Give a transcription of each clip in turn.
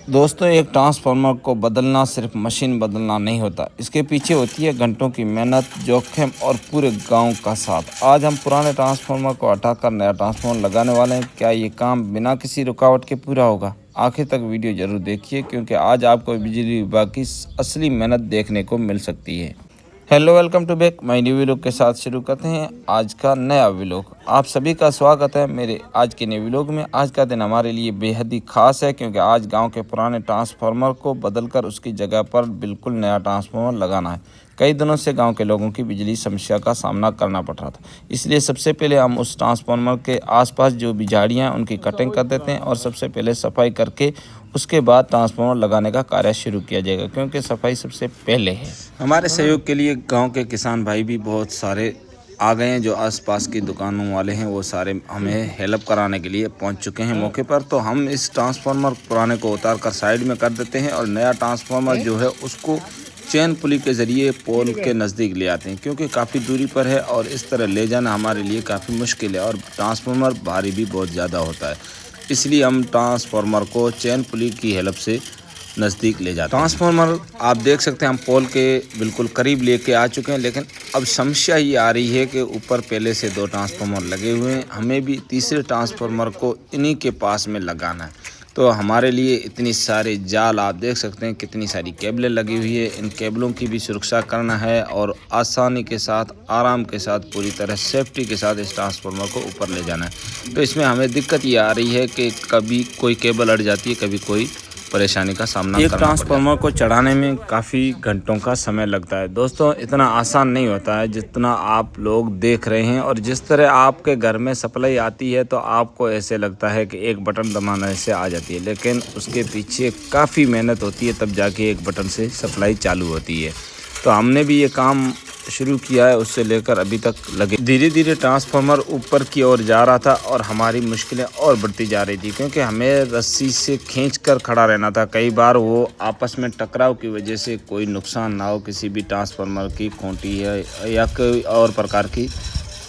दोस्तों, एक ट्रांसफार्मर को बदलना सिर्फ मशीन बदलना नहीं होता। इसके पीछे होती है घंटों की मेहनत, जोखिम और पूरे गांव का साथ। आज हम पुराने ट्रांसफार्मर को हटाकर नया ट्रांसफार्मर लगाने वाले हैं। क्या ये काम बिना किसी रुकावट के पूरा होगा? आखिर तक वीडियो जरूर देखिए, क्योंकि आज आपको बिजली विभाग की असली मेहनत देखने को मिल सकती है। Hello, welcome to back. मैं न्यू व्लॉग के साथ शुरू करते हैं आज का नया व्लॉग। आप सभी का स्वागत है मेरे आज के नए व्लॉग में। आज का दिन हमारे लिए बेहद ही खास है, क्योंकि आज गांव के पुराने ट्रांसफार्मर को बदलकर उसकी जगह पर बिल्कुल नया ट्रांसफार्मर लगाना है। कई दिनों से गांव के लोगों की बिजली समस्या का सामना करना पड़ रहा था, इसलिए सबसे पहले हम उस ट्रांसफार्मर के आसपास जो भी झाड़ियाँ हैं उनकी कटिंग कर देते हैं और सबसे पहले सफाई करके उसके बाद ट्रांसफार्मर लगाने का कार्य शुरू किया जाएगा, क्योंकि सफाई सबसे पहले है। हमारे सहयोग के लिए गांव के किसान भाई भी बहुत सारे आ गए हैं। जो आसपास की दुकानों वाले हैं वो सारे हमें हेल्प कराने के लिए पहुंच चुके हैं मौके पर। तो हम इस ट्रांसफार्मर पुराने को उतार कर साइड में कर देते हैं और नया ट्रांसफार्मर जो है उसको चेन पुली के ज़रिए पोल के नज़दीक ले आते हैं, क्योंकि काफ़ी दूरी पर है और इस तरह ले जाना हमारे लिए काफ़ी मुश्किल है और ट्रांसफार्मर भारी भी बहुत ज़्यादा होता है। इसलिए हम ट्रांसफार्मर को चेन पुली की हेल्प से नज़दीक ले जाते हैं। ट्रांसफार्मर आप देख सकते हैं हम पोल के बिल्कुल करीब लेके आ चुके हैं, लेकिन अब समस्या ये आ रही है कि ऊपर पहले से 2 ट्रांसफार्मर लगे हुए हैं, हमें भी तीसरे ट्रांसफार्मर को इन्हीं के पास में लगाना है। तो हमारे लिए इतनी सारे जाल आप देख सकते हैं, कितनी सारी केबलें लगी हुई है। इन केबलों की भी सुरक्षा करना है और आसानी के साथ, आराम के साथ, पूरी तरह सेफ्टी के साथ इस ट्रांसफार्मर को ऊपर ले जाना है। तो इसमें हमें दिक्कत ये आ रही है कि कभी कोई केबल अड़ जाती है, कभी कोई परेशानी का सामना करना पड़ता है। एक ट्रांसफार्मर को चढ़ाने में काफ़ी घंटों का समय लगता है। दोस्तों, इतना आसान नहीं होता है जितना आप लोग देख रहे हैं। और जिस तरह आपके घर में सप्लाई आती है तो आपको ऐसे लगता है कि एक बटन दबाने से आ जाती है, लेकिन उसके पीछे काफ़ी मेहनत होती है, तब जाके एक बटन से सप्लाई चालू होती है। तो हमने भी ये काम शुरू किया है, उससे लेकर अभी तक लगे। धीरे धीरे ट्रांसफार्मर ऊपर की ओर जा रहा था और हमारी मुश्किलें और बढ़ती जा रही थी, क्योंकि हमें रस्सी से खींचकर खड़ा रहना था। कई बार वो आपस में टकराव की वजह से कोई नुकसान ना हो, किसी भी ट्रांसफार्मर की खूंटी है या कोई और प्रकार की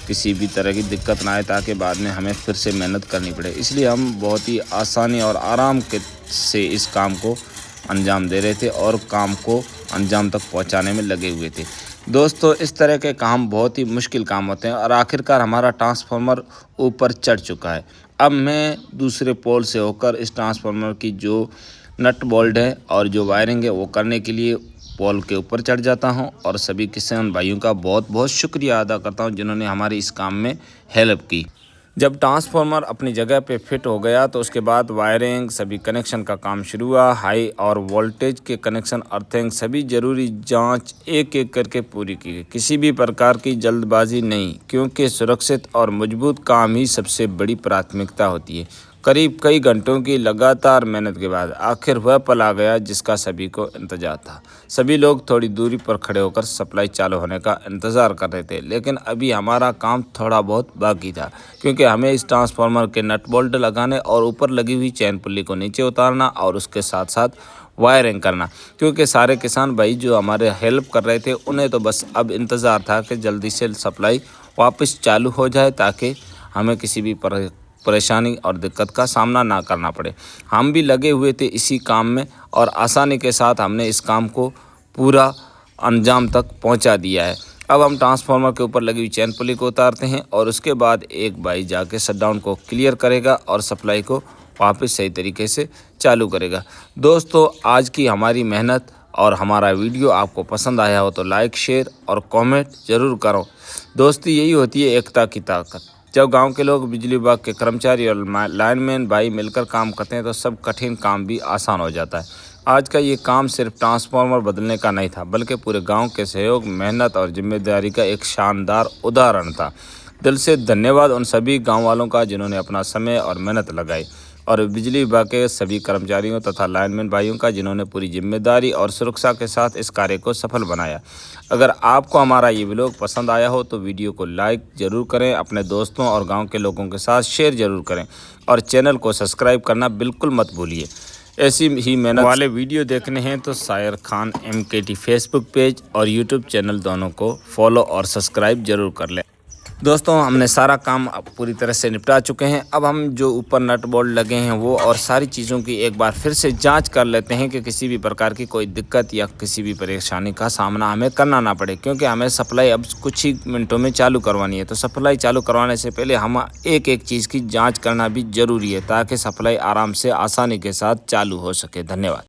किसी भी तरह की दिक्कत ना आए, ताकि बाद में हमें फिर से मेहनत करनी पड़े। इसलिए हम बहुत ही आसानी और आराम से इस काम को अंजाम दे रहे थे और काम को अंजाम तक पहुंचाने में लगे हुए थे। दोस्तों, इस तरह के काम बहुत ही मुश्किल काम होते हैं और आखिरकार हमारा ट्रांसफार्मर ऊपर चढ़ चुका है। अब मैं दूसरे पोल से होकर इस ट्रांसफार्मर की जो नट बोल्ट है और जो वायरिंग है वो करने के लिए पोल के ऊपर चढ़ जाता हूं और सभी किसान भाइयों का बहुत बहुत शुक्रिया अदा करता हूं जिन्होंने हमारी इस काम में हेल्प की। जब ट्रांसफार्मर अपनी जगह पे फिट हो गया तो उसके बाद वायरिंग, सभी कनेक्शन का काम शुरू हुआ। हाई और वोल्टेज के कनेक्शन, अर्थिंग, सभी ज़रूरी जांच एक एक करके पूरी की गई। किसी भी प्रकार की जल्दबाजी नहीं, क्योंकि सुरक्षित और मजबूत काम ही सबसे बड़ी प्राथमिकता होती है। करीब कई घंटों की लगातार मेहनत के बाद आखिर वह पल आ गया जिसका सभी को इंतजार था। सभी लोग थोड़ी दूरी पर खड़े होकर सप्लाई चालू होने का इंतज़ार कर रहे थे, लेकिन अभी हमारा काम थोड़ा बहुत बाकी था, क्योंकि हमें इस ट्रांसफार्मर के नट बोल्ट लगाने और ऊपर लगी हुई चैन पुल्ली को नीचे उतारना और उसके साथ साथ वायरिंग करना। क्योंकि सारे किसान भाई जो हमारे हेल्प कर रहे थे उन्हें तो बस अब इंतज़ार था कि जल्दी से सप्लाई वापस चालू हो जाए, ताकि हमें किसी भी परेशानी और दिक्कत का सामना ना करना पड़े। हम भी लगे हुए थे इसी काम में और आसानी के साथ हमने इस काम को पूरा अंजाम तक पहुंचा दिया है। अब हम ट्रांसफार्मर के ऊपर लगी हुई चैन पुली को उतारते हैं और उसके बाद एक भाई जाके शटडाउन को क्लियर करेगा और सप्लाई को वापस सही तरीके से चालू करेगा। दोस्तों, आज की हमारी मेहनत और हमारा वीडियो आपको पसंद आया हो तो लाइक, शेयर और कमेंट ज़रूर करो। दोस्ती यही होती है एकता की ताकत। जब गांव के लोग, बिजली विभाग के कर्मचारी और लाइनमैन भाई मिलकर काम करते हैं तो सब कठिन काम भी आसान हो जाता है। आज का ये काम सिर्फ ट्रांसफार्मर बदलने का नहीं था, बल्कि पूरे गांव के सहयोग, मेहनत और जिम्मेदारी का एक शानदार उदाहरण था। दिल से धन्यवाद उन सभी गांव वालों का जिन्होंने अपना समय और मेहनत लगाई, और बिजली विभाग के सभी कर्मचारियों तथा लाइनमैन भाइयों का जिन्होंने पूरी जिम्मेदारी और सुरक्षा के साथ इस कार्य को सफल बनाया। अगर आपको हमारा ये व्लॉग पसंद आया हो तो वीडियो को लाइक ज़रूर करें, अपने दोस्तों और गांव के लोगों के साथ शेयर ज़रूर करें और चैनल को सब्सक्राइब करना बिल्कुल मत भूलिए। ऐसी ही मेहनत वाले वीडियो देखने हैं तो शायर खान MKT फेसबुक पेज और यूट्यूब चैनल दोनों को फॉलो और सब्सक्राइब ज़रूर कर लें। दोस्तों हमने सारा काम अब पूरी तरह से निपटा चुके हैं। अब हम जो ऊपर नट बोल्ट लगे हैं वो और सारी चीज़ों की एक बार फिर से जांच कर लेते हैं कि किसी भी प्रकार की कोई दिक्कत या किसी भी परेशानी का सामना हमें करना ना पड़े, क्योंकि हमें सप्लाई अब कुछ ही मिनटों में चालू करवानी है। तो सप्लाई चालू करवाने से पहले हम एक एक चीज़ की जाँच करना भी ज़रूरी है ताकि सप्लाई आराम से आसानी के साथ चालू हो सके। धन्यवाद।